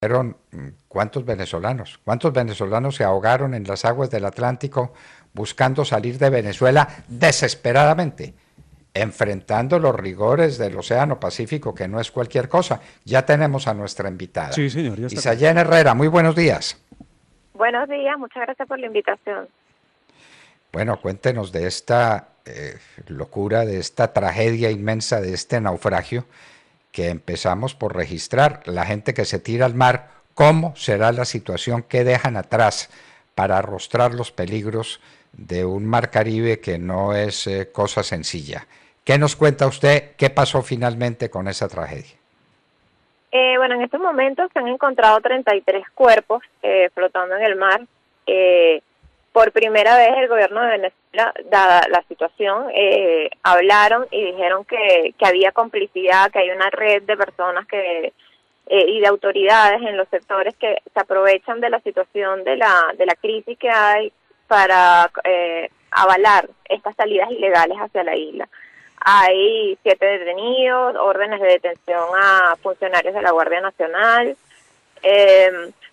Fueron ¿cuántos venezolanos? ¿Cuántos venezolanos se ahogaron en las aguas del Atlántico buscando salir de Venezuela desesperadamente, enfrentando los rigores del Océano Pacífico, que no es cualquier cosa? Ya tenemos a nuestra invitada. Sí, señor, ya está acá. Isayen Herrera, muy buenos días. Buenos días, muchas gracias por la invitación. Bueno, cuéntenos de esta locura, de esta tragedia inmensa, de este naufragio que empezamos por registrar, la gente que se tira al mar, cómo será la situación que dejan atrás para arrostrar los peligros de un mar Caribe que no es cosa sencilla. ¿Qué nos cuenta usted? ¿Qué pasó finalmente con esa tragedia? Bueno, en estos momentos se han encontrado 33 cuerpos flotando en el mar. Por primera vez el gobierno de Venezuela, dada la situación, hablaron y dijeron que había complicidad, que hay una red de personas y de autoridades en los sectores que se aprovechan de la situación de la crisis que hay para avalar estas salidas ilegales hacia la isla. Hay 7 detenidos, órdenes de detención a funcionarios de la Guardia Nacional,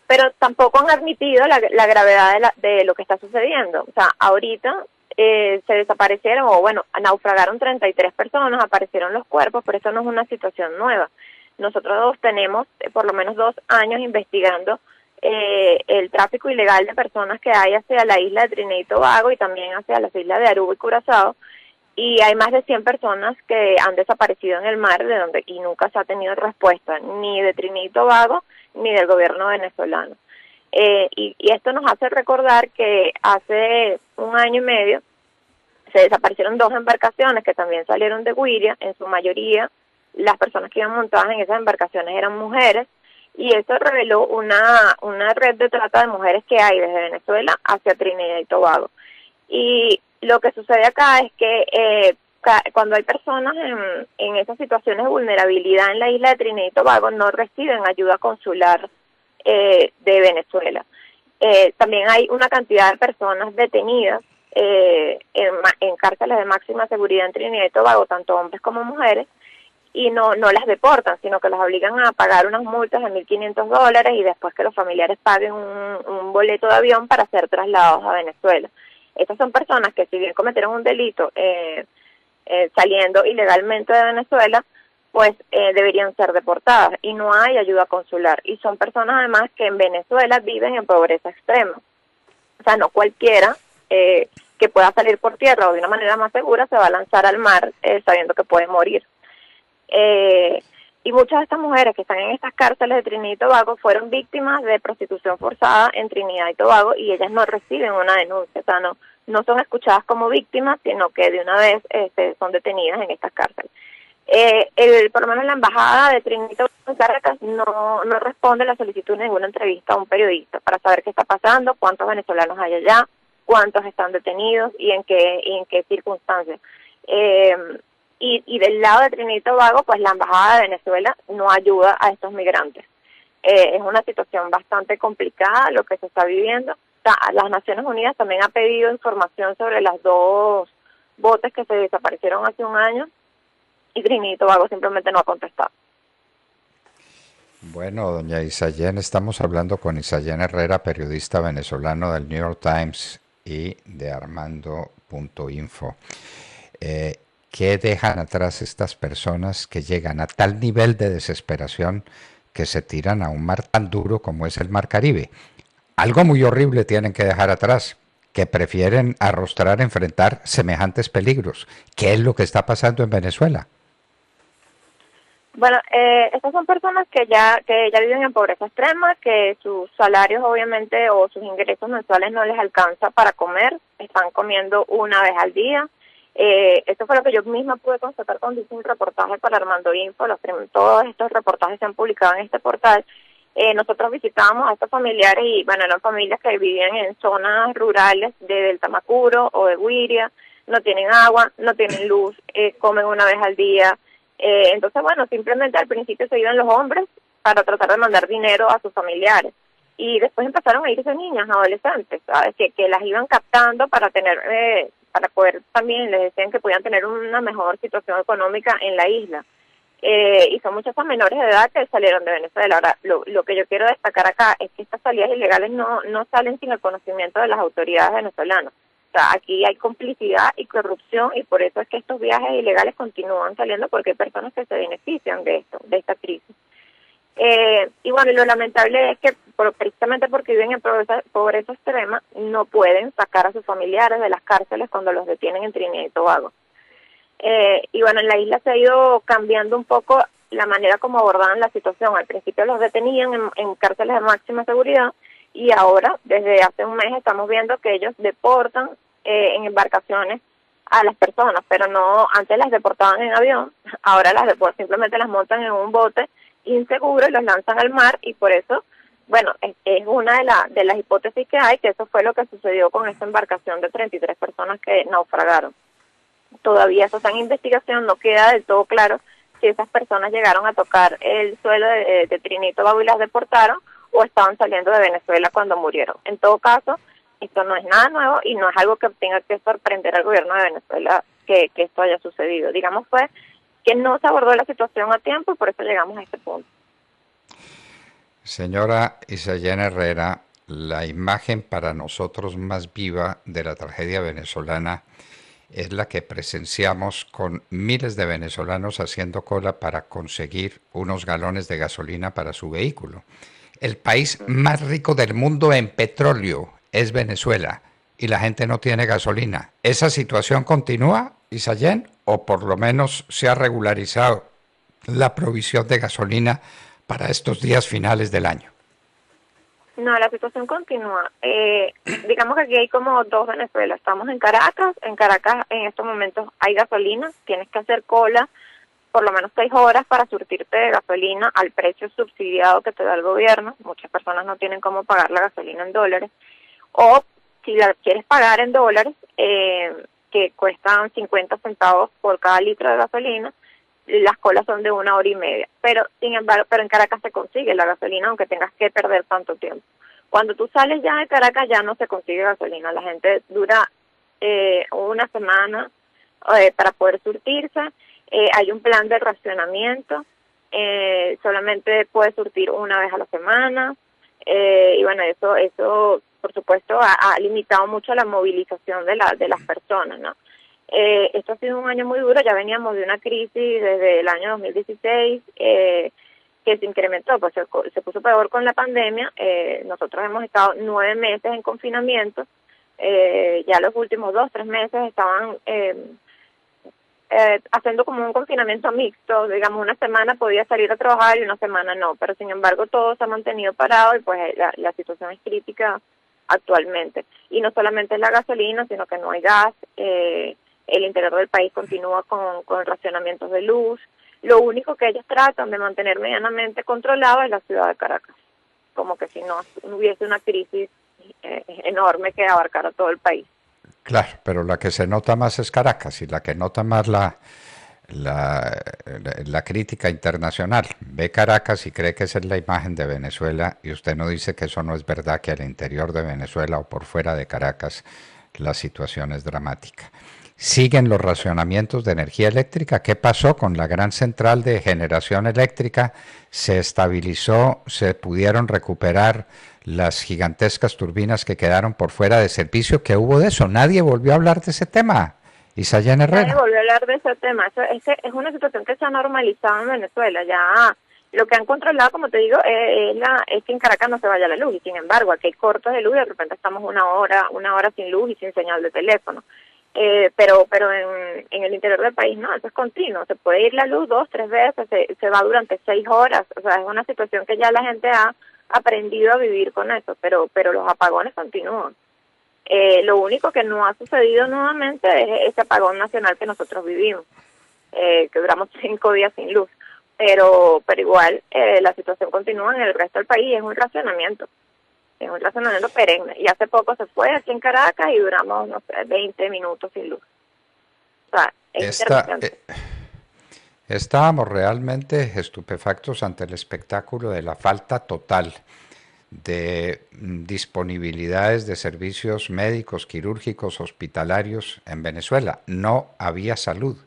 pero tampoco han admitido la gravedad de lo que está sucediendo. O sea, ahorita se desaparecieron, o bueno, naufragaron 33 personas, aparecieron los cuerpos, pero eso no es una situación nueva. Nosotros tenemos por lo menos 2 años investigando el tráfico ilegal de personas que hay hacia la isla de Trinidad y Tobago y también hacia las islas de Aruba y Curazao, y hay más de 100 personas que han desaparecido en el mar y nunca se ha tenido respuesta, ni de Trinidad y Tobago, ni del gobierno venezolano. Y esto nos hace recordar que hace 1 año y medio se desaparecieron 2 embarcaciones que también salieron de Guiria. En su mayoría las personas que iban montadas en esas embarcaciones eran mujeres, y esto reveló una red de trata de mujeres que hay desde Venezuela hacia Trinidad y Tobago. Y lo que sucede acá es que cuando hay personas en esas situaciones de vulnerabilidad en la isla de Trinidad y Tobago, no reciben ayuda consular de Venezuela. También hay una cantidad de personas detenidas en cárceles de máxima seguridad en Trinidad y Tobago, tanto hombres como mujeres, y no las deportan, sino que las obligan a pagar unas multas de $1.500 y después que los familiares paguen un boleto de avión para ser trasladados a Venezuela. Estas son personas que, si bien cometieron un delito saliendo ilegalmente de Venezuela, pues deberían ser deportadas, y no hay ayuda consular. Y son personas además que en Venezuela viven en pobreza extrema. O sea, no cualquiera que pueda salir por tierra o de una manera más segura se va a lanzar al mar sabiendo que puede morir. Y muchas de estas mujeres que están en estas cárceles de Trinidad y Tobago fueron víctimas de prostitución forzada en Trinidad y Tobago, y ellas no reciben una denuncia. O sea, no son escuchadas como víctimas, sino que de una vez son detenidas en estas cárceles. Por lo menos la embajada de Trinidad y Tobago en Caracas no responde a la solicitud de ninguna entrevista a un periodista para saber qué está pasando, cuántos venezolanos hay allá, cuántos están detenidos y en qué circunstancias. Y del lado de Trinidad y Tobago, pues la embajada de Venezuela no ayuda a estos migrantes. Es una situación bastante complicada lo que se está viviendo. O sea, las Naciones Unidas también ha pedido información sobre las 2 botes que se desaparecieron hace 1 año, y Trinidad y Tobago simplemente no ha contestado. Bueno, doña Isayen, estamos hablando con Isayen Herrera, periodista venezolano del New York Times y de Armando.info. ¿Qué dejan atrás estas personas que llegan a tal nivel de desesperación que se tiran a un mar tan duro como es el mar Caribe? Algo muy horrible tienen que dejar atrás, que prefieren enfrentar semejantes peligros. ¿Qué es lo que está pasando en Venezuela? Bueno, estas son personas que ya viven en pobreza extrema, que sus salarios obviamente o sus ingresos mensuales no les alcanza para comer, están comiendo una vez al día. Esto fue lo que yo misma pude constatar cuando hice un reportaje para Armando.info. Todos estos reportajes se han publicado en este portal. Nosotros visitábamos a estos familiares y, bueno, eran familias que vivían en zonas rurales del Tamacuro o de Guiria, no tienen agua, no tienen luz, comen una vez al día. Entonces, bueno, simplemente al principio se iban los hombres para tratar de mandar dinero a sus familiares, y después empezaron a irse niñas, adolescentes, ¿sabes? Que las iban captando para poder también, les decían que podían tener una mejor situación económica en la isla. y son muchas menores de edad que salieron de Venezuela. Ahora, lo que yo quiero destacar acá es que estas salidas ilegales no salen sin el conocimiento de las autoridades venezolanas. O sea, aquí hay complicidad y corrupción, y por eso es que estos viajes ilegales continúan saliendo, porque hay personas que se benefician de esto, de esta crisis. Y bueno, lo lamentable es que precisamente porque viven en pobreza extrema, no pueden sacar a sus familiares de las cárceles cuando los detienen en Trinidad y Tobago. Y bueno, en la isla se ha ido cambiando un poco la manera como abordaban la situación. Al principio los detenían en cárceles de máxima seguridad, y ahora, desde hace un mes, estamos viendo que ellos deportan en embarcaciones a las personas, pero no, antes las deportaban en avión, ahora simplemente las montan en un bote inseguro y los lanzan al mar, y por eso, bueno, es una de las hipótesis que hay, que eso fue lo que sucedió con esta embarcación de 33 personas que naufragaron. Todavía eso está en investigación, no queda del todo claro si esas personas llegaron a tocar el suelo de Trinidad y Tobago y las deportaron, o estaban saliendo de Venezuela cuando murieron. En todo caso, esto no es nada nuevo y no es algo que tenga que sorprender al gobierno de Venezuela que esto haya sucedido. Digamos, fue que no se abordó la situación a tiempo, y por eso llegamos a este punto. Señora Isayen Herrera, la imagen para nosotros más viva de la tragedia venezolana es la que presenciamos con miles de venezolanos haciendo cola para conseguir unos galones de gasolina para su vehículo. El país más rico del mundo en petróleo es Venezuela, y la gente no tiene gasolina. ¿Esa situación continúa, Isayen, o por lo menos se ha regularizado la provisión de gasolina para estos días finales del año? No, la situación continúa. Digamos que aquí hay como dos Venezuela. Estamos en Caracas en estos momentos hay gasolina, tienes que hacer cola por lo menos 6 horas para surtirte de gasolina al precio subsidiado que te da el gobierno. Muchas personas no tienen cómo pagar la gasolina en dólares, o si la quieres pagar en dólares, que cuestan 50 centavos por cada litro de gasolina, las colas son de 1 hora y media. Pero sin embargo, en Caracas se consigue la gasolina, aunque tengas que perder tanto tiempo. Cuando tú sales ya de Caracas ya no se consigue gasolina. La gente dura una semana para poder surtirse. Hay un plan de racionamiento, solamente puedes surtir una vez a la semana, y bueno, eso por supuesto ha limitado mucho la movilización de las personas, ¿no? Esto ha sido un año muy duro, ya veníamos de una crisis desde el año 2016 que se incrementó, pues se puso peor con la pandemia. Nosotros hemos estado 9 meses en confinamiento, ya los últimos 2-3 meses estaban haciendo como un confinamiento mixto. Digamos, una semana podía salir a trabajar y una semana no, pero sin embargo todo se ha mantenido parado, y pues la situación es crítica actualmente. Y no solamente es la gasolina, sino que no hay gas, el interior del país continúa con racionamientos de luz. Lo único que ellos tratan de mantener medianamente controlado es la ciudad de Caracas, como que si no hubiese una crisis enorme que abarcara todo el país. Claro, pero la que se nota más es Caracas, y la que nota más la crítica internacional. Ve Caracas y cree que esa es la imagen de Venezuela, y usted no dice que eso no es verdad, que al interior de Venezuela o por fuera de Caracas la situación es dramática. Siguen los racionamientos de energía eléctrica. ¿Qué pasó con la gran central de generación eléctrica? ¿Se estabilizó? ¿Se pudieron recuperar las gigantescas turbinas que quedaron por fuera de servicio? ¿Qué hubo de eso? Nadie volvió a hablar de ese tema. Isayen Herrera. Nadie volvió a hablar de ese tema. Es una situación que se ha normalizado en Venezuela. Ya lo que han controlado, como te digo, es que en Caracas no se vaya la luz. Y sin embargo, aquí hay cortes de luz y de repente estamos una hora sin luz y sin señal de teléfono. Pero en el interior del país no, eso es continuo. Se puede ir la luz 2-3 veces, se va durante 6 horas. O sea, es una situación que ya la gente ha aprendido a vivir con eso, pero los apagones continúan. Lo único que no ha sucedido nuevamente es ese apagón nacional que nosotros vivimos, que duramos 5 días sin luz. Pero igual la situación continúa en el resto del país. Es un racionamiento perenne. Y hace poco se fue aquí en Caracas y duramos, no sé, 20 minutos sin luz. O sea, estábamos realmente estupefactos ante el espectáculo de la falta total de disponibilidades de servicios médicos, quirúrgicos, hospitalarios en Venezuela. No había salud.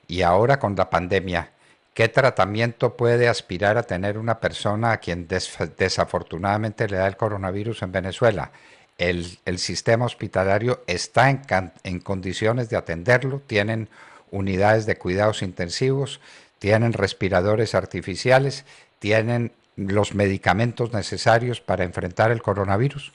Y ahora con la pandemia, ¿Qué tratamiento puede aspirar a tener una persona a quien desafortunadamente le da el coronavirus en Venezuela? El sistema hospitalario está en condiciones de atenderlo, tienen unidades de cuidados intensivos, tienen respiradores artificiales, tienen los medicamentos necesarios para enfrentar el coronavirus.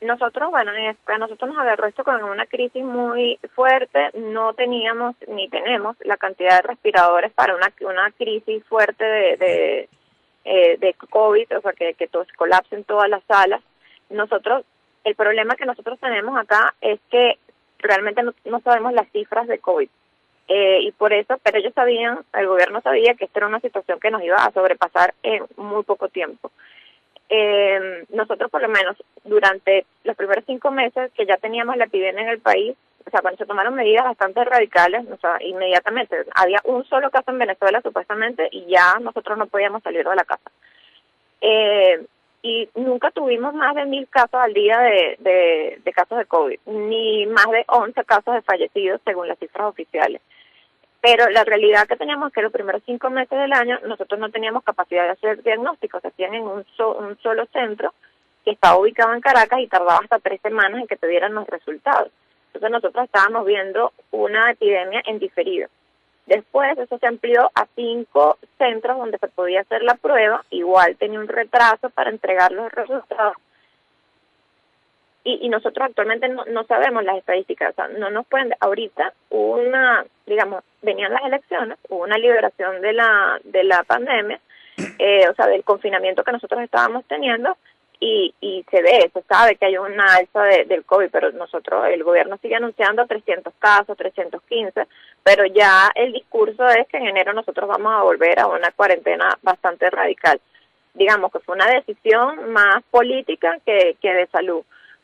Nosotros, bueno, a nosotros nos agarró esto con una crisis muy fuerte, no teníamos ni tenemos la cantidad de respiradores para una crisis fuerte de COVID, o sea, que todos colapsen todas las salas. El problema que nosotros tenemos acá es que realmente no sabemos las cifras de COVID. Y por eso, pero ellos sabían, el gobierno sabía que esta era una situación que nos iba a sobrepasar en muy poco tiempo. Nosotros por lo menos durante los primeros 5 meses que ya teníamos la epidemia en el país, o sea, cuando se tomaron medidas bastante radicales, o sea, inmediatamente había un solo caso en Venezuela supuestamente y ya nosotros no podíamos salir de la casa. Y nunca tuvimos más de 1.000 casos al día de casos de COVID, ni más de 11 casos de fallecidos según las cifras oficiales. Pero la realidad que teníamos es que los primeros 5 meses del año nosotros no teníamos capacidad de hacer diagnósticos, se hacían en un solo centro que estaba ubicado en Caracas y tardaba hasta 3 semanas en que te dieran los resultados. Entonces nosotros estábamos viendo una epidemia en diferido. Después eso se amplió a 5 centros donde se podía hacer la prueba, igual tenía un retraso para entregar los resultados. Y nosotros actualmente no sabemos las estadísticas, o sea, no nos pueden, ahorita venían las elecciones, hubo una liberación de la pandemia, o sea, del confinamiento que nosotros estábamos teniendo, y se sabe que hay una alza del COVID, pero el gobierno sigue anunciando 300 casos, 315, pero ya el discurso es que en enero nosotros vamos a volver a una cuarentena bastante radical. Digamos que fue una decisión más política que de salud.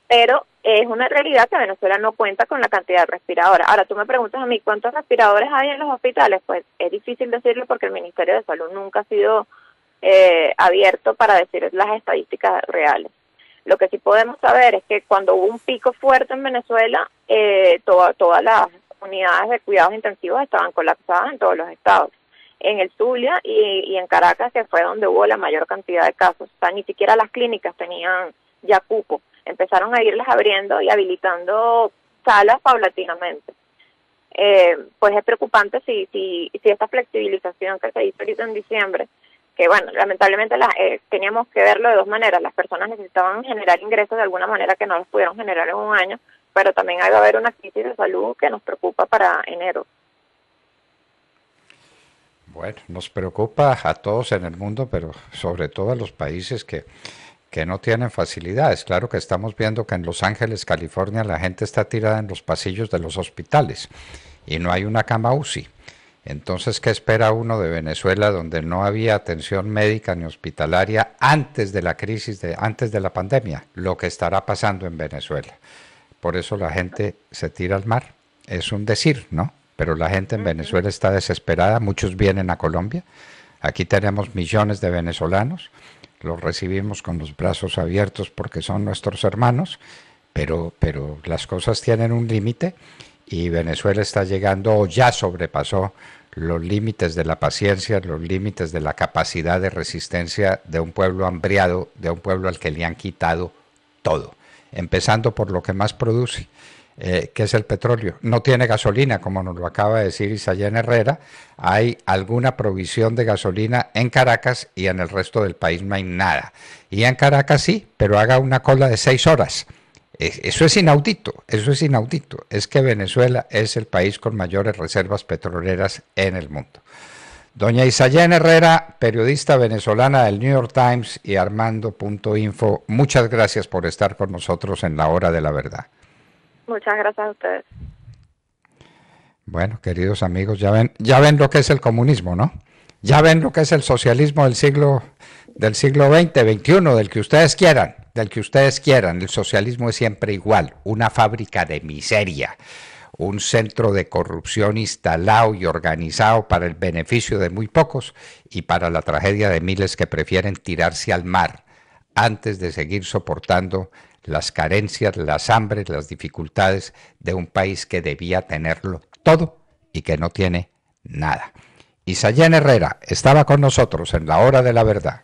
Pero es una realidad que Venezuela no cuenta con la cantidad de respiradores. Ahora, tú me preguntas a mí, ¿cuántos respiradores hay en los hospitales? Pues es difícil decirlo porque el Ministerio de Salud nunca ha sido abierto para decir las estadísticas reales. Lo que sí podemos saber es que cuando hubo un pico fuerte en Venezuela, todas las unidades de cuidados intensivos estaban colapsadas en todos los estados. En el Zulia y en Caracas, que fue donde hubo la mayor cantidad de casos. O sea, ni siquiera las clínicas tenían ya cupo. Empezaron a irlas abriendo y habilitando salas paulatinamente. Pues es preocupante si esta flexibilización que se hizo ahorita en diciembre, que bueno, lamentablemente teníamos que verlo de 2 maneras. Las personas necesitaban generar ingresos de alguna manera que no los pudieron generar en un año, pero también va a haber una crisis de salud que nos preocupa para enero. Bueno, nos preocupa a todos en el mundo, pero sobre todo a los países que no tienen facilidades. Claro que estamos viendo que en Los Ángeles, California, la gente está tirada en los pasillos de los hospitales y no hay una cama UCI. Entonces, ¿qué espera uno de Venezuela, donde no había atención médica ni hospitalaria antes de la crisis, antes de la pandemia? Lo que estará pasando en Venezuela. Por eso la gente se tira al mar. Es un decir, ¿no? Pero la gente en Venezuela está desesperada. Muchos vienen a Colombia. Aquí tenemos millones de venezolanos. Los recibimos con los brazos abiertos porque son nuestros hermanos, pero las cosas tienen un límite y Venezuela está llegando o ya sobrepasó los límites de la paciencia, los límites de la capacidad de resistencia de un pueblo hambriado, de un pueblo al que le han quitado todo, empezando por lo que más produce, que es el petróleo. No tiene gasolina, como nos lo acaba de decir Isayen Herrera. Hay alguna provisión de gasolina en Caracas y en el resto del país no hay nada. Y en Caracas sí, pero haga una cola de 6 horas. Eso es inaudito, eso es inaudito. Es que Venezuela es el país con mayores reservas petroleras en el mundo. Doña Isayen Herrera, periodista venezolana del New York Times y Armando.info, muchas gracias por estar con nosotros en La Hora de la Verdad. Muchas gracias a ustedes. Bueno, queridos amigos, ya ven lo que es el comunismo, ¿no? Ya ven lo que es el socialismo del siglo XX, XXI, del que ustedes quieran. El socialismo es siempre igual, una fábrica de miseria, un centro de corrupción instalado y organizado para el beneficio de muy pocos y para la tragedia de miles que prefieren tirarse al mar antes de seguir soportando las carencias, las hambres, las dificultades de un país que debía tenerlo todo y que no tiene nada. Isayen Herrera estaba con nosotros en la hora de la verdad.